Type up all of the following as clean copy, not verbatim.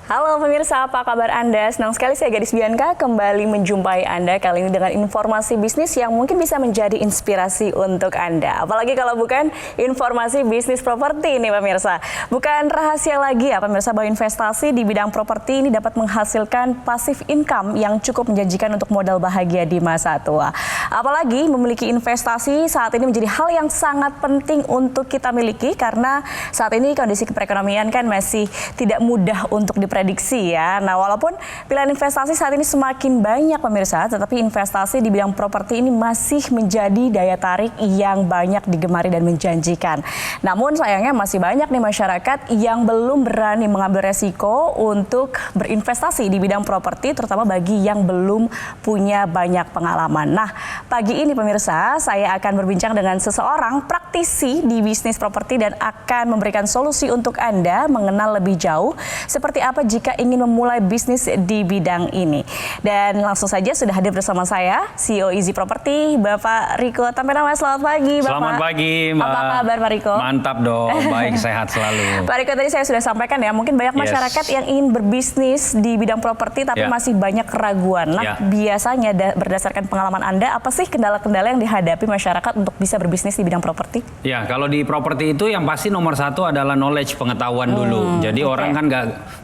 Halo pemirsa, apa kabar Anda? Senang sekali saya Gadis Bianca kembali menjumpai Anda kali ini dengan informasi bisnis yang mungkin bisa menjadi inspirasi untuk Anda. Apalagi kalau bukan informasi bisnis properti ini pemirsa. Bukan rahasia lagi ya pemirsa bahwa investasi di bidang properti ini dapat menghasilkan passive income yang cukup menjanjikan untuk modal bahagia di masa tua. Apalagi memiliki investasi saat ini menjadi hal yang sangat penting untuk kita miliki karena saat ini kondisi perekonomian kan masih tidak mudah untuk diprediksi ya. Nah, walaupun pilihan investasi saat ini semakin banyak pemirsa, tetapi investasi di bidang properti ini masih menjadi daya tarik yang banyak digemari dan menjanjikan. Namun sayangnya masih banyak nih masyarakat yang belum berani mengambil resiko untuk berinvestasi di bidang properti, terutama bagi yang belum punya banyak pengalaman. Nah, pagi ini pemirsa, saya akan berbincang dengan seseorang praktisi di bisnis properti dan akan memberikan solusi untuk Anda mengenal lebih jauh seperti apa jika ingin memulai bisnis di bidang ini. Dan langsung saja sudah hadir bersama saya, CEO Easy Property, Bapak Riko Tampenama. Selamat pagi, Bapak. Selamat pagi, Mbak. Apa kabar, Pak Riko? Mantap dong, baik, sehat selalu. Pak Riko, tadi saya sudah sampaikan ya, mungkin banyak masyarakat yang ingin berbisnis di bidang properti tapi masih banyak keraguan. Nah, biasanya berdasarkan pengalaman Anda, apa sih kendala-kendala yang dihadapi masyarakat untuk bisa berbisnis di bidang properti? Ya, kalau di properti itu yang pasti nomor satu adalah knowledge, pengetahuan dulu. Jadi orang kan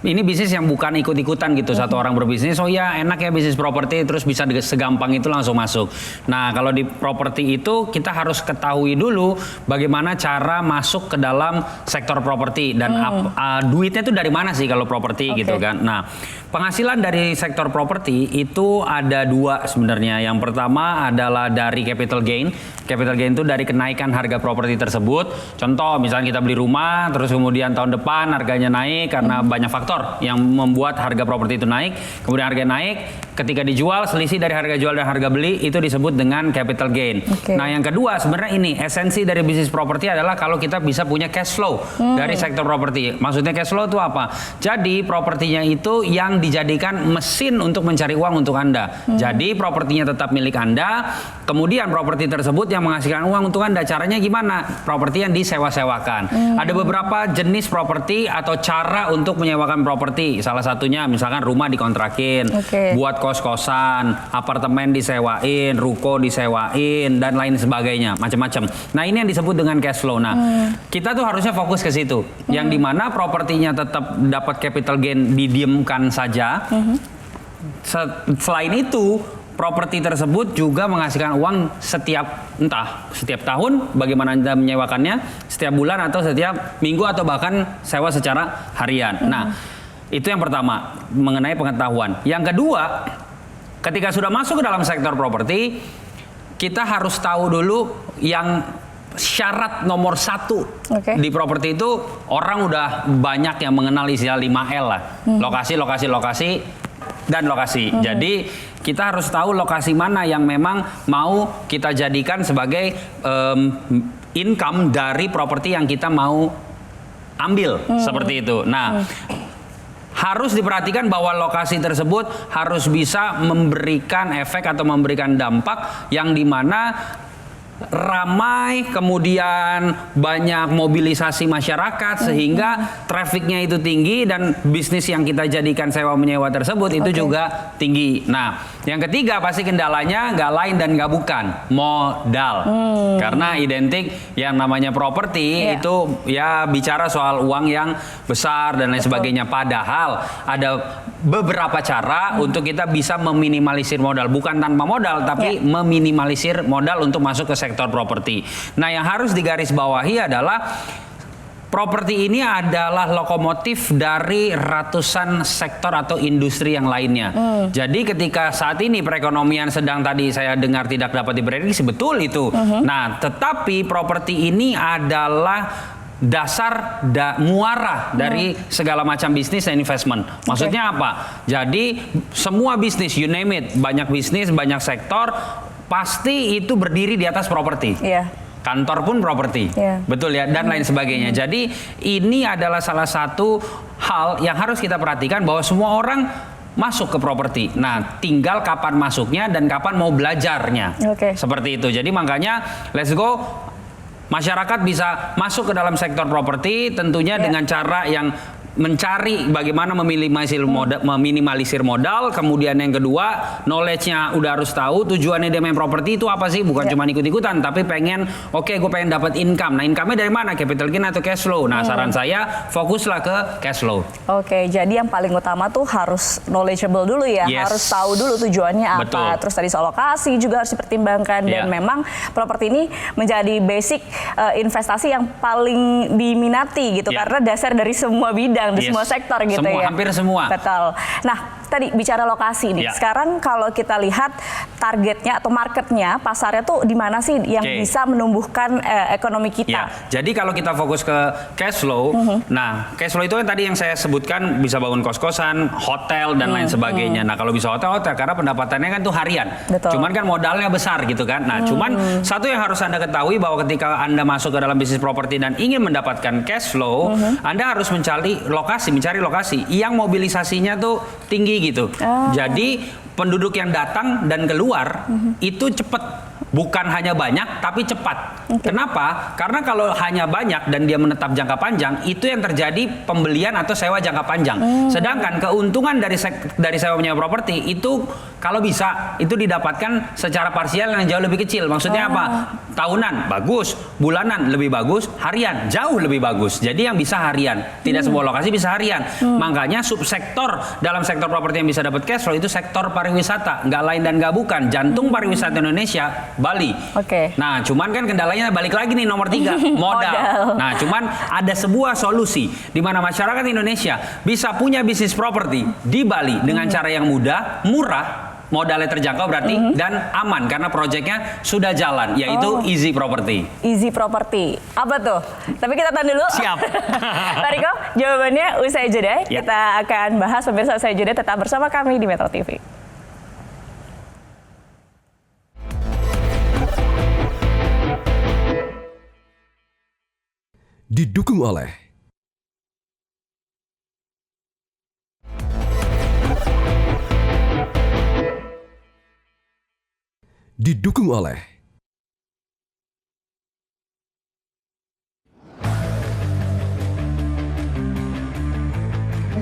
ini bisnis yang bukan ikut-ikutan gitu. Satu orang berbisnis, oh ya enak ya bisnis properti, terus bisa segampang itu langsung masuk. Nah, kalau di properti itu kita harus ketahui dulu bagaimana cara masuk ke dalam sektor properti dan duitnya itu dari mana sih kalau properti gitu kan. Nah, penghasilan dari sektor properti itu ada dua sebenarnya. Yang pertama adalah dari capital gain. Capital gain itu dari kenaikan harga properti tersebut. Contoh, misalnya kita beli rumah, terus kemudian tahun depan harganya naik karena banyak faktor yang membuat harga properti itu naik. Kemudian harga naik, ketika dijual, selisih dari harga jual dan harga beli itu disebut dengan capital gain. Nah, yang kedua sebenarnya ini esensi dari bisnis properti adalah kalau kita bisa punya cash flow dari sektor properti. Maksudnya cash flow itu apa? Jadi propertinya itu yang dijadikan mesin untuk mencari uang untuk Anda. Jadi propertinya tetap milik Anda, kemudian properti tersebut yang menghasilkan uang untuk Anda. Caranya gimana? Properti yang disewa-sewakan. Ada beberapa jenis properti atau cara untuk menyewakan properti. Salah satunya misalkan rumah dikontrakin, buat kos-kosan, apartemen disewain, ruko disewain, dan lain sebagainya, macam-macam. Nah, ini yang disebut dengan cash flow. Nah, kita tuh harusnya fokus ke situ. Yang dimana propertinya tetap dapat capital gain, didiamkan saja. Selain itu, properti tersebut juga menghasilkan uang setiap tahun, bagaimana Anda menyewakannya, setiap bulan atau setiap minggu atau bahkan sewa secara harian. Nah, itu yang pertama mengenai pengetahuan. Yang kedua, ketika sudah masuk ke dalam sektor properti, kita harus tahu dulu yang syarat nomor satu di properti itu. Orang udah banyak yang mengenal istilah 5L lah, lokasi, lokasi, lokasi, dan lokasi. Jadi kita harus tahu lokasi mana yang memang mau kita jadikan sebagai income dari properti yang kita mau ambil, seperti itu. Nah, harus diperhatikan bahwa lokasi tersebut harus bisa memberikan efek atau memberikan dampak yang dimana ramai, kemudian banyak mobilisasi masyarakat sehingga trafficnya itu tinggi dan bisnis yang kita jadikan sewa menyewa tersebut itu juga tinggi. Nah, yang ketiga pasti kendalanya nggak lain dan nggak bukan modal. Karena identik yang namanya properti itu ya bicara soal uang yang besar dan lain sebagainya. Padahal ada beberapa cara untuk kita bisa meminimalisir modal, bukan tanpa modal tapi meminimalisir modal untuk masuk ke sektor properti. Nah, yang harus digarisbawahi adalah properti ini adalah lokomotif dari ratusan sektor atau industri yang lainnya. Jadi ketika saat ini perekonomian sedang tadi saya dengar tidak dapat diprediksi, betul itu. Nah, tetapi properti ini adalah dasar muara dari segala macam bisnis dan investment. Maksudnya apa? Jadi semua bisnis, you name it, banyak bisnis, banyak sektor, pasti itu berdiri di atas properti. Kantor pun properti, betul ya, dan lain sebagainya. Jadi ini adalah salah satu hal yang harus kita perhatikan bahwa semua orang masuk ke properti. Nah, tinggal kapan masuknya dan kapan mau belajarnya. Seperti itu. Jadi makanya let's go. Masyarakat bisa masuk ke dalam sektor properti tentunya dengan cara yang mencari bagaimana meminimalisir modal, kemudian yang kedua knowledge-nya udah harus tahu tujuannya dia main properti itu apa sih, bukan cuma ikut-ikutan tapi pengen gue pengen dapat income. Nah, income-nya dari mana? Capital gain atau cash flow? Nah, saran saya fokuslah ke cash flow. Oke, jadi yang paling utama tuh harus knowledgeable dulu ya, harus tahu dulu tujuannya apa. Betul. Terus tadi soal lokasi juga harus dipertimbangkan dan memang properti ini menjadi basic investasi yang paling diminati gitu karena dasar dari semua bidang. Di semua sektor gitu ya. Hampir semua. Betul. Nah, tadi bicara lokasi nih. Sekarang kalau kita lihat targetnya atau marketnya, pasarnya tuh di mana sih yang bisa menumbuhkan ekonomi kita? Jadi kalau kita fokus ke cash flow, nah cash flow itu yang tadi yang saya sebutkan bisa bangun kos-kosan, hotel dan lain sebagainya. Nah kalau bisa hotel karena pendapatannya kan tuh harian. Betul. Cuman kan modalnya besar gitu kan. Nah cuman satu yang harus Anda ketahui bahwa ketika Anda masuk ke dalam bisnis properti dan ingin mendapatkan cash flow, Anda harus mencari lokasi yang mobilisasinya tuh tinggi gitu. Jadi penduduk yang datang dan keluar itu cepat. Bukan hanya banyak, tapi cepat. Kenapa? Karena kalau hanya banyak dan dia menetap jangka panjang, itu yang terjadi pembelian atau sewa jangka panjang. Sedangkan keuntungan dari sewa menyewa properti itu kalau bisa itu didapatkan secara parsial yang jauh lebih kecil. Maksudnya apa? Tahunan bagus, bulanan lebih bagus, harian jauh lebih bagus. Jadi yang bisa harian, tidak semua lokasi bisa harian. Makanya subsektor dalam sektor properti yang bisa dapat cash flow itu sektor pariwisata, nggak lain dan nggak bukan. Jantung pariwisata Indonesia Bali. Nah, cuman kan kendalanya balik lagi nih nomor 3, modal. Nah, cuman ada sebuah solusi di mana masyarakat Indonesia bisa punya bisnis properti di Bali dengan cara yang mudah, murah, modalnya terjangkau berarti dan aman karena proyeknya sudah jalan, yaitu Easy Property. Easy Property. Apa tuh? Tapi kita tahan dulu. Siap. Pak Riko, jawabannya usai jeda. Kita akan bahas pemirsa usai jeda, tetap bersama kami di Metro TV. Didukung oleh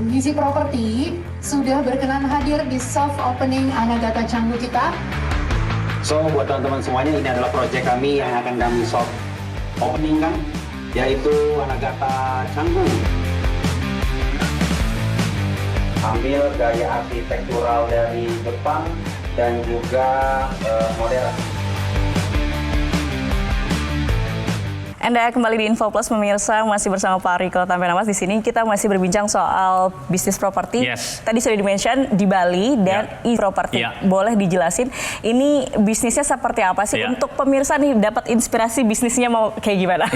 Easy Property sudah berkenan hadir di soft opening Anagata Canggu kita. So, buat teman-teman semuanya, ini adalah proyek kami yang akan kami soft opening kan, yaitu Anagata Canggu. Ambil gaya arsitektural dari Jepang dan juga modern. Anda kembali di Info Plus pemirsa, masih bersama Pak Riko Tampenamas. Di sini kita masih berbincang soal bisnis properti. Tadi sudah di-mention di Bali dan e-property. Boleh dijelasin ini bisnisnya seperti apa sih untuk pemirsa nih dapat inspirasi bisnisnya mau kayak gimana?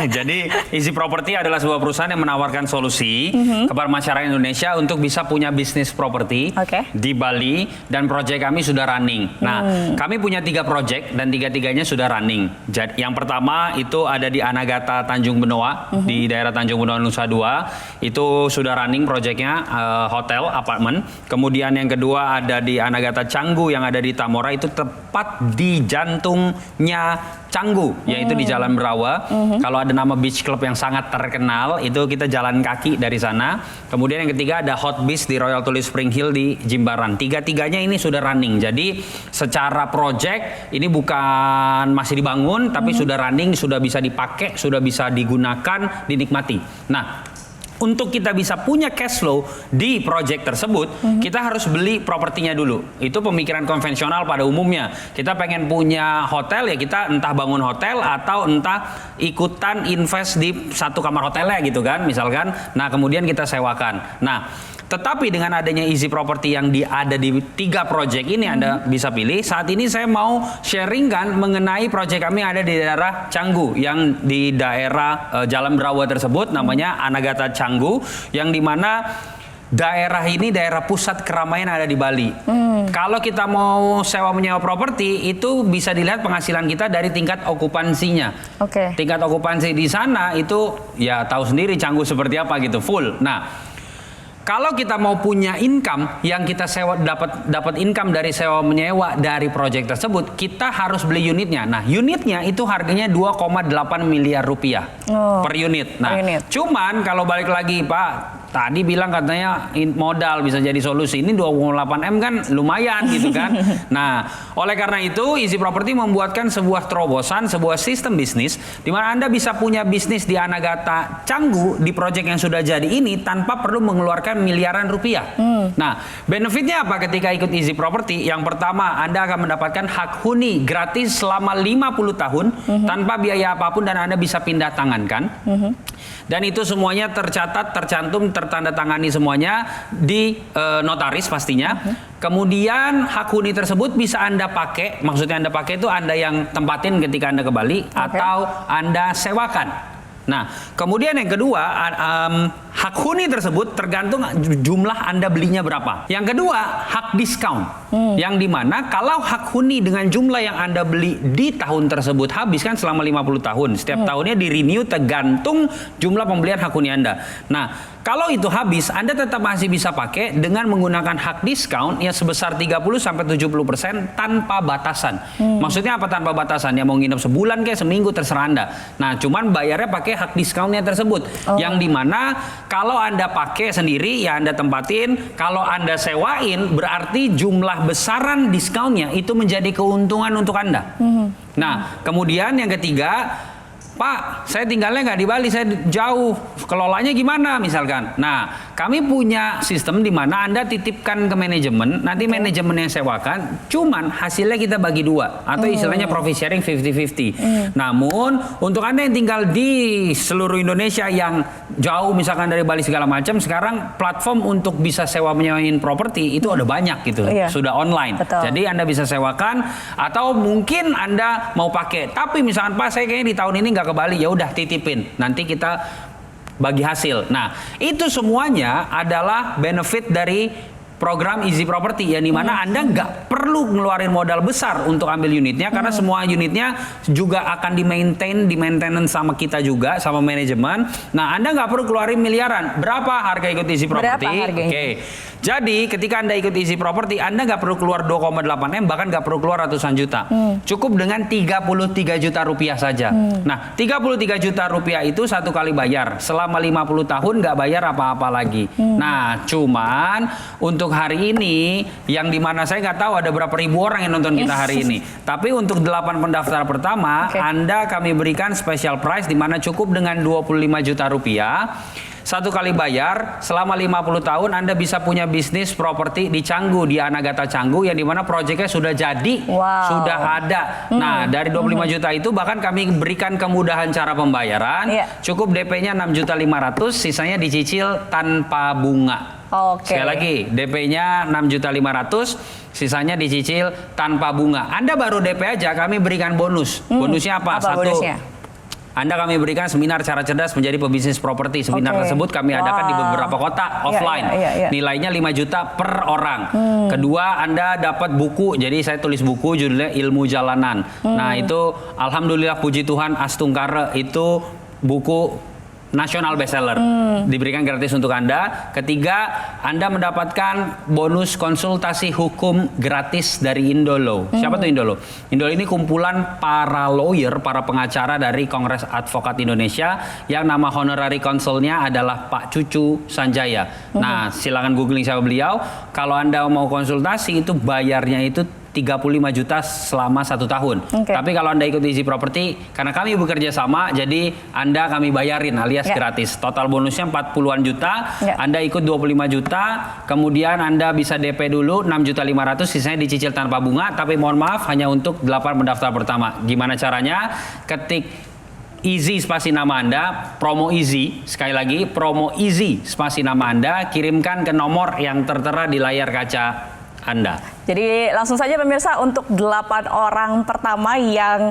Jadi Easy Property adalah sebuah perusahaan yang menawarkan solusi kepada masyarakat Indonesia untuk bisa punya bisnis properti di Bali dan proyek kami sudah running. Nah, kami punya 3 proyek dan 3-tiganya sudah running. Jadi yang pertama itu ada di Anagata Tanjung Benoa, di daerah Tanjung Benoa Nusa Dua. Itu sudah running proyeknya, hotel, apartemen. Kemudian yang kedua ada di Anagata Canggu yang ada di Tamora, itu tepat di jantungnya Canggu, yaitu di Jalan Berawa. Kalau ada nama beach club yang sangat terkenal, itu kita jalan kaki dari sana. Kemudian yang ketiga ada Hot Beach di Royal Tulip Spring Hill di Jimbaran. 3-tiganya ini sudah running. Jadi secara project ini bukan masih dibangun, tapi sudah running, sudah bisa dipakai, sudah bisa digunakan, dinikmati. Nah, untuk kita bisa punya cash flow di project tersebut, kita harus beli propertinya dulu. Itu pemikiran konvensional pada umumnya. Kita pengen punya hotel, ya kita entah bangun hotel atau entah ikutan invest di satu kamar hotelnya gitu kan, misalkan. Nah, kemudian kita sewakan. Nah, tetapi dengan adanya Easy Property yang ada di 3 proyek ini, Anda bisa pilih. Saat ini saya mau sharingkan mengenai proyek kami yang ada di daerah Canggu, yang di daerah Jalan Berawa tersebut, namanya Anagata Canggu, yang dimana daerah ini daerah pusat keramaian ada di Bali. Kalau kita mau sewa menyewa properti, itu bisa dilihat penghasilan kita dari tingkat okupansinya. Tingkat okupansi di sana itu ya tahu sendiri Canggu seperti apa gitu, full. Nah, kalau kita mau punya income yang kita sewa, dapat income dari sewa menyewa dari proyek tersebut, kita harus beli unitnya. Nah, unitnya itu harganya 2,8 miliar rupiah per unit. Nah, cuman kalau balik lagi Pak, tadi bilang katanya modal bisa jadi solusi. Ini 2,8 M kan lumayan gitu kan. Nah, oleh karena itu Easy Property membuatkan sebuah terobosan, sebuah sistem bisnis di mana Anda bisa punya bisnis di Anagata Canggu di proyek yang sudah jadi ini tanpa perlu mengeluarkan miliaran rupiah. Nah, benefitnya apa ketika ikut Easy Property? Yang pertama, Anda akan mendapatkan hak huni gratis selama 50 tahun tanpa biaya apapun dan Anda bisa pindah tangankan. Dan itu semuanya tercatat, tercantum, tertandatangani semuanya di notaris pastinya. Kemudian hak huni tersebut bisa Anda pakai, maksudnya Anda pakai itu Anda yang tempatin ketika Anda ke Bali atau Anda sewakan. Nah, kemudian yang kedua, hak huni tersebut tergantung jumlah Anda belinya berapa. Yang kedua, hak diskon. Yang dimana kalau hak huni dengan jumlah yang Anda beli di tahun tersebut habis kan selama 50 tahun. Setiap tahunnya di-renew tergantung jumlah pembelian hak huni Anda. Nah, kalau itu habis, Anda tetap masih bisa pakai dengan menggunakan hak diskon yang sebesar 30-70% tanpa batasan. Maksudnya apa tanpa batasan? Ya mau nginep sebulan kayak seminggu terserah Anda. Nah, cuman bayarnya pakai hak diskonnya tersebut. Yang dimana kalau Anda pakai sendiri ya Anda tempatin, kalau Anda sewain berarti jumlah besaran diskonnya itu menjadi keuntungan untuk Anda. Nah, kemudian yang ketiga, Pak, saya tinggalnya nggak di Bali, saya jauh. Kelolanya gimana misalkan? Nah, kami punya sistem di mana Anda titipkan ke manajemen, nanti manajemen yang sewakan, cuman hasilnya kita bagi dua. Atau istilahnya profit sharing 50-50. Namun, untuk Anda yang tinggal di seluruh Indonesia yang jauh misalkan dari Bali segala macam, sekarang platform untuk bisa sewa menyewain properti itu ada banyak gitu. Sudah online. Betul. Jadi Anda bisa sewakan atau mungkin Anda mau pakai. Tapi misalkan Pak, saya kayaknya di tahun ini nggak ke Bali, ya udah titipin. Nanti kita bagi hasil. Nah, itu semuanya adalah benefit dari program Easy Property yang dimana Anda nggak perlu ngeluarin modal besar untuk ambil unitnya karena semua unitnya juga akan di maintenance sama kita juga, sama manajemen. Nah, Anda nggak perlu keluarin miliaran. Berapa harga ikut Easy Property? Oke. Jadi ketika Anda ikut Easy Property, Anda nggak perlu keluar 2,8 M, bahkan nggak perlu keluar ratusan juta. Cukup dengan 33 juta rupiah saja. Nah, 33 juta rupiah itu satu kali bayar. Selama 50 tahun nggak bayar apa-apa lagi. Nah, cuman untuk hari ini, yang dimana saya nggak tahu ada berapa ribu orang yang nonton kita hari ini. Tapi untuk 8 pendaftar pertama, Anda kami berikan special price di mana cukup dengan 25 juta rupiah. Satu kali bayar, selama 50 tahun Anda bisa punya bisnis properti di Canggu, di Anagata Canggu, yang dimana proyeknya sudah jadi, sudah ada. Nah, dari 25 juta itu bahkan kami berikan kemudahan cara pembayaran, cukup DP-nya 6.500.000, sisanya dicicil tanpa bunga. Sekali lagi, DP-nya 6.500.000, sisanya dicicil tanpa bunga. Anda baru DP aja, kami berikan bonus. Bonusnya apa? Satu, bonusnya? Anda kami berikan seminar cara cerdas menjadi pebisnis properti. Seminar tersebut kami adakan di beberapa kota offline. Nilainya 5 juta per orang. Kedua, Anda dapat buku. Jadi saya tulis buku judulnya Ilmu Jalanan. Nah, itu alhamdulillah puji Tuhan Astungkara itu buku nasional bestseller, diberikan gratis untuk Anda. Ketiga, Anda mendapatkan bonus konsultasi hukum gratis dari Indolo. Siapa tuh Indolo? Indolo ini kumpulan para lawyer, para pengacara dari Kongres Advokat Indonesia yang nama honorary consulnya adalah Pak Cucu Sanjaya. Nah, silakan googling siapa beliau. Kalau Anda mau konsultasi itu bayarnya itu 35 juta selama 1 tahun. Tapi kalau Anda ikut Easy Property, karena kami bekerja sama, jadi Anda kami bayarin alias gratis. Total bonusnya 40-an juta, Anda ikut 25 juta, kemudian Anda bisa DP dulu 6.500.000, sisanya dicicil tanpa bunga, tapi mohon maaf hanya untuk 8 pendaftar pertama. Gimana caranya? Ketik Easy spasi nama Anda, promo Easy, sekali lagi promo Easy spasi nama Anda, kirimkan ke nomor yang tertera di layar kaca Anda. Jadi langsung saja pemirsa, untuk 8 orang pertama yang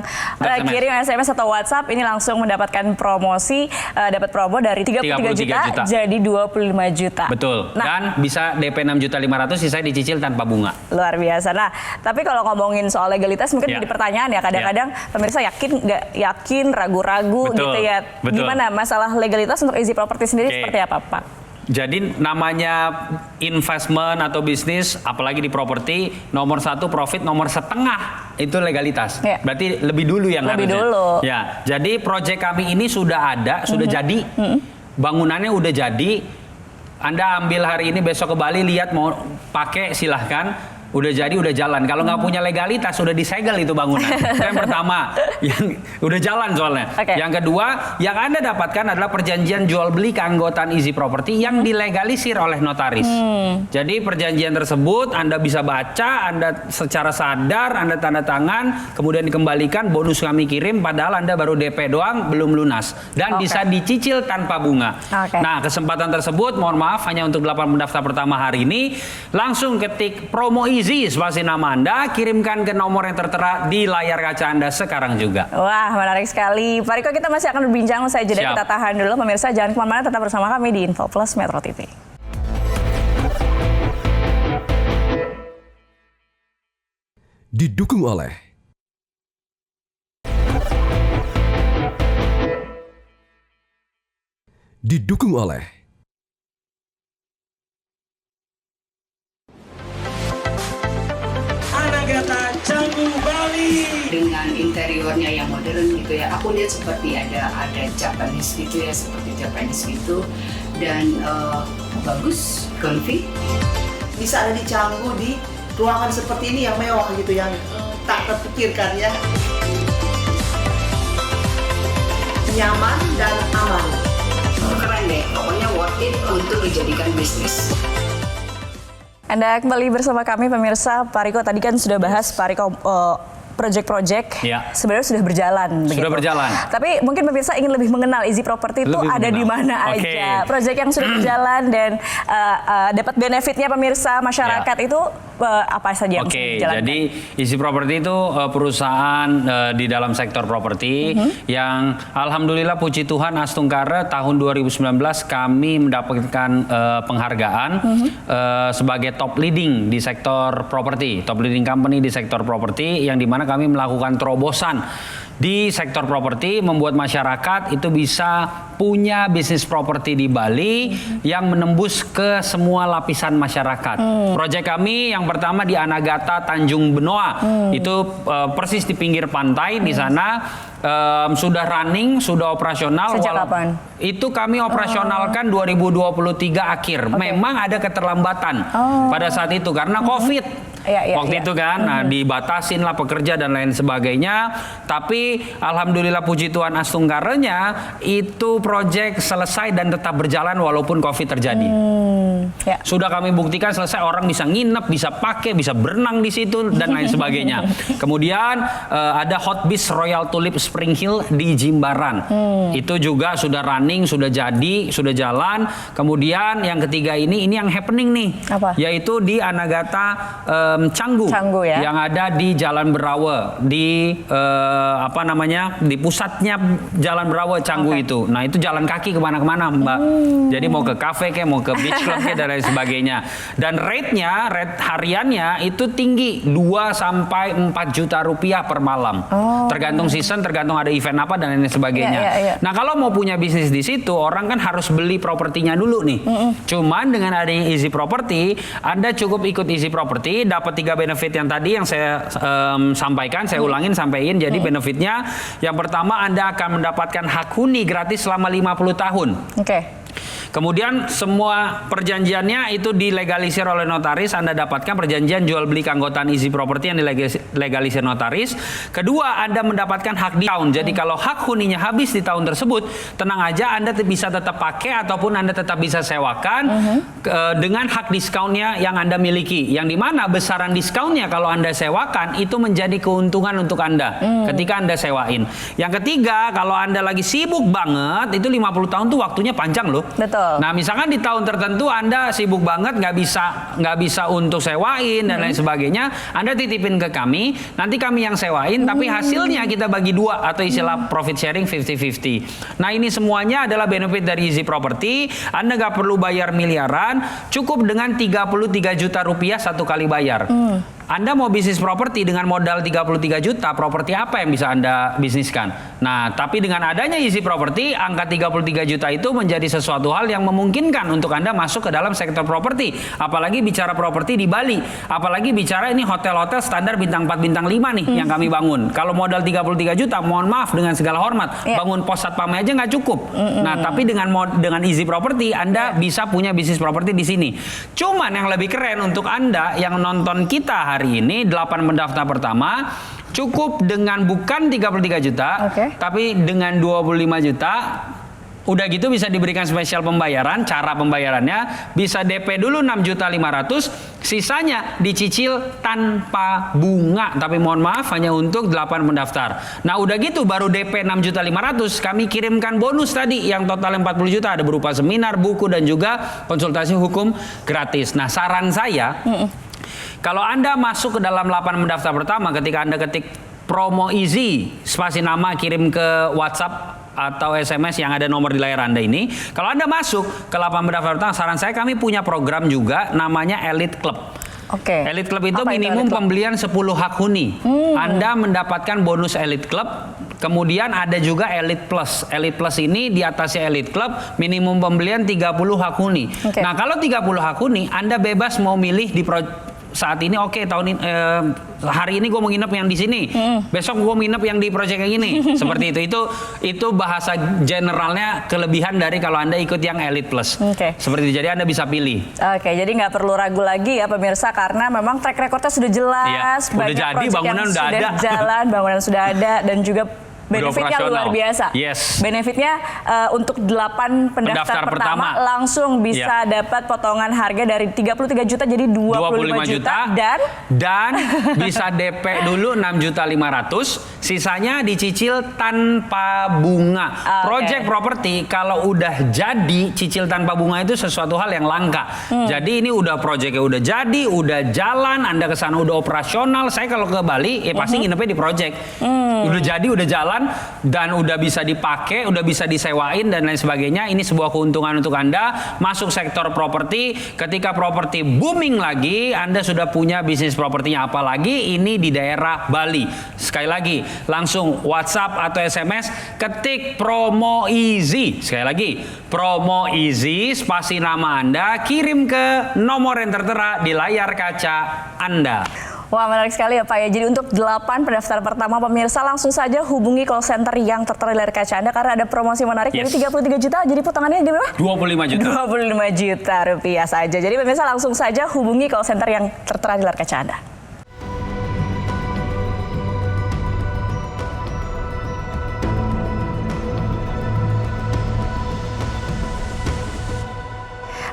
kirim SMS atau WhatsApp ini langsung mendapatkan promosi, dapat promo dari 33 juta jadi 25 juta. Betul. Nah, dan bisa DP 6.500.000, sisanya dicicil tanpa bunga. Luar biasa. Nah, tapi kalau ngomongin soal legalitas mungkin jadi pertanyaan ya, kadang-kadang pemirsa yakin, ragu-ragu gitu ya. Gimana masalah legalitas untuk Easy Property sendiri seperti apa, Pak? Jadi namanya investment atau bisnis, apalagi di properti, nomor 1 profit, nomor setengah itu legalitas. Berarti lebih dulu yang harusnya. Ya, jadi proyek kami ini sudah ada, sudah jadi, bangunannya udah jadi, Anda ambil hari ini, besok ke Bali, lihat mau pakai silahkan. Udah jadi, udah jalan. Kalau nggak punya legalitas, udah disegel itu bangunan. Itu yang pertama, yang udah jalan soalnya. Oke. Yang kedua, yang Anda dapatkan adalah perjanjian jual beli keanggotaan Easy Property yang dilegalisir oleh notaris. Jadi perjanjian tersebut Anda bisa baca, Anda secara sadar, Anda tanda tangan, kemudian dikembalikan, bonus kami kirim, padahal Anda baru DP doang, belum lunas. Dan Oke. bisa dicicil tanpa bunga. Oke. Nah, kesempatan tersebut, mohon maaf, hanya untuk 8 pendaftar pertama hari ini. Langsung ketik promo Easy, spasi nama Anda, kirimkan ke nomor yang tertera di layar kaca Anda sekarang juga. Wah, menarik sekali. Pak Riko, kita masih akan berbincang, usai jeda Siap. kita tahan dulu. Pemirsa, jangan kemana-mana, tetap bersama kami di Info Plus Metro TV. Didukung oleh Anagata Canggu Bali. Dengan interiornya yang modern gitu ya, aku lihat seperti ada Japanese gitu ya, seperti Japanese gitu, dan bagus, comfy. Bisa ada di Canggu di ruangan seperti ini yang mewah gitu, yang tak terpikirkan ya. Nyaman dan aman. Keren deh, pokoknya worth it untuk dijadikan bisnis. Anda kembali bersama kami, pemirsa. Pak Riko tadi kan sudah bahas, Pak Riko, project-project Ya. sebenarnya sudah berjalan. Sudah berjalan. Tapi mungkin pemirsa ingin lebih mengenal Easy Property itu Lebih ada di mengenal. mana Oke. aja. Project yang sudah berjalan dan dapat benefitnya pemirsa, masyarakat Ya. itu apa saja yang sudah Oke, dijalankan? jadi Easy Property itu perusahaan di dalam sektor properti yang alhamdulillah puji Tuhan Astungkara tahun 2019 kami mendapatkan penghargaan sebagai top leading di sektor properti, top leading company di sektor properti, yang dimana kami melakukan terobosan di sektor properti, membuat masyarakat itu bisa punya bisnis properti di Bali yang menembus ke semua lapisan masyarakat. Proyek kami yang pertama di Anagata Tanjung Benoa, itu persis di pinggir pantai di sana. Sudah running, sudah operasional. Sejak kapan? Itu kami operasionalkan 2023 akhir. Memang ada keterlambatan pada saat itu karena COVID. Waktu itu kan, nah, dibatasin lah pekerja dan lain sebagainya. Tapi alhamdulillah puji Tuhan Astungkaranya itu proyek selesai dan tetap berjalan walaupun COVID terjadi. Ya. Sudah kami buktikan selesai, orang bisa nginep, bisa pakai, bisa berenang di situ dan lain sebagainya. Kemudian ada Hot Beach Royal Tulip Spring Hill di Jimbaran. Itu juga sudah running, sudah jadi, sudah jalan. Kemudian yang ketiga ini yang happening nih, Apa? yaitu di Anagata Canggu, Canggu ya. yang ada di Jalan Berawa, di di pusatnya Jalan Berawa Canggu itu. Nah itu jalan kaki kemana-kemana Mbak. Jadi mau ke kafe kayak, mau ke beach club kayak, dan lain sebagainya. Dan rate hariannya itu tinggi, 2 sampai 4 juta rupiah per malam. Tergantung season, tergantung ada event apa dan lain sebagainya. Ya. Nah kalau mau punya bisnis di situ, orang kan harus beli propertinya dulu nih. Cuman dengan adanya Easy Property, Anda cukup ikut Easy Property, dapat 3 benefit yang tadi yang saya sampaikan, saya ulangin sampein. Jadi benefitnya yang pertama, Anda akan mendapatkan hak huni gratis selama 50 tahun. Oke. Kemudian semua perjanjiannya itu dilegalisir oleh notaris. Anda dapatkan perjanjian jual beli keanggotaan Easy Property yang dilegalisir notaris. Kedua, Anda mendapatkan hak diskon. Jadi kalau hak huninya habis di tahun tersebut, tenang aja, Anda bisa tetap pakai ataupun Anda tetap bisa sewakan dengan hak diskonnya yang Anda miliki. Yang dimana besaran diskonnya kalau Anda sewakan itu menjadi keuntungan untuk Anda ketika Anda sewain. Yang ketiga, kalau Anda lagi sibuk banget, itu 50 tahun tuh waktunya panjang loh. Betul. Nah, misalkan di tahun tertentu Anda sibuk banget, nggak bisa untuk sewain dan lain sebagainya, Anda titipin ke kami, nanti kami yang sewain, tapi hasilnya kita bagi 2 atau istilah profit sharing 50-50. Nah, ini semuanya adalah benefit dari Easy Property. Anda nggak perlu bayar miliaran, cukup dengan 33 juta rupiah satu kali bayar. Anda mau bisnis properti dengan modal 33 juta, properti apa yang bisa Anda bisniskan? Nah, tapi dengan adanya Easy Property, angka 33 juta itu menjadi sesuatu hal yang memungkinkan untuk Anda masuk ke dalam sektor properti. Apalagi bicara properti di Bali. Apalagi bicara ini hotel-hotel standar bintang 4, bintang 5 nih yang kami bangun. Kalau modal 33 juta, mohon maaf dengan segala hormat, bangun pos satpamnya aja nggak cukup. Nah, tapi dengan Easy Property, Anda bisa punya bisnis properti di sini. Cuman yang lebih keren untuk Anda yang nonton kita hari ini, 8 pendaftar pertama, cukup dengan bukan 33 juta, tapi dengan 25 juta. Udah gitu bisa diberikan spesial pembayaran. Cara pembayarannya bisa DP dulu 6.500.000, sisanya dicicil tanpa bunga. Tapi mohon maaf, hanya untuk 8 pendaftar. Nah udah gitu baru DP 6.500.000, kami kirimkan bonus tadi yang total 40 juta. Ada berupa seminar, buku, dan juga konsultasi hukum gratis. Nah saran saya, kalau Anda masuk ke dalam 8 pendaftar pertama, ketika Anda ketik promo Easy, spasi nama, kirim ke WhatsApp atau SMS yang ada nomor di layar Anda ini. Kalau Anda masuk ke 8 pendaftar pertama, saran saya kami punya program juga namanya Elite Club. Elite Club itu minimum pembelian 10 hak huni. Anda mendapatkan bonus Elite Club. Kemudian ada juga Elite Plus. Elite Plus ini di atasnya Elite Club, minimum pembelian 30 hak huni. Nah, kalau 30 hak huni, Anda bebas mau milih di saat ini tahun ini hari ini gue mau nginep yang di sini, besok gue mau nginep yang di proyek yang ini. Seperti itu bahasa generalnya kelebihan dari kalau Anda ikut yang Elite Plus. Seperti itu, jadi Anda bisa pilih. Jadi nggak perlu ragu lagi ya pemirsa, karena memang track recordnya sudah jelas, udah jadi, bangunan yang udah ada, jalan, bangunan sudah ada, dan juga benefitnya luar biasa. Yes. Benefitnya untuk 8 pendaftar pertama langsung bisa dapat potongan harga dari 33 juta jadi 25 juta dan bisa DP dulu 6.500.000, sisanya dicicil tanpa bunga. Project properti kalau udah jadi cicil tanpa bunga itu sesuatu hal yang langka. Jadi ini udah projectnya udah jadi, udah jalan, Anda kesana udah operasional. Saya kalau ke Bali pasti nginepnya di project. Udah jadi, udah jalan, dan udah bisa dipakai, udah bisa disewain dan lain sebagainya. Ini sebuah keuntungan untuk Anda masuk sektor properti. Ketika properti booming lagi, Anda sudah punya bisnis propertinya, apalagi ini di daerah Bali. Sekali lagi, langsung WhatsApp atau SMS, ketik promo Easy. Sekali lagi, promo Easy, spasi nama Anda, kirim ke nomor yang tertera di layar kaca Anda. Wah, menarik sekali ya Pak ya. Jadi untuk 8 pendaftar pertama pemirsa langsung saja hubungi call center yang tertera di layar kaca Anda karena ada promosi menarik. Jadi 33 juta, jadi potongannya di berapa? 25 juta. 25 juta rupiah saja. Jadi pemirsa langsung saja hubungi call center yang tertera di layar kaca Anda.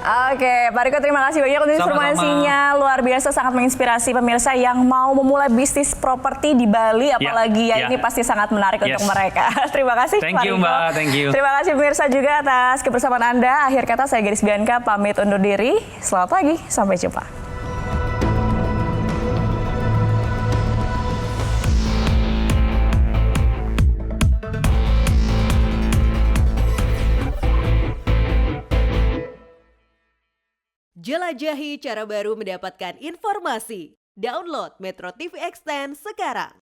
Oke, Pak Riko, terima kasih banyak untuk informasinya. Luar biasa, sangat menginspirasi pemirsa yang mau memulai bisnis properti di Bali, apalagi ini pasti sangat menarik untuk mereka. Terima kasih, Pak Riko. Mbak, thank you. Terima kasih pemirsa juga atas kebersamaan Anda. Akhir kata, saya Gadis Bianca pamit undur diri. Selamat pagi, sampai jumpa. Jelajahi cara baru mendapatkan informasi. Download Metro TV Extend sekarang.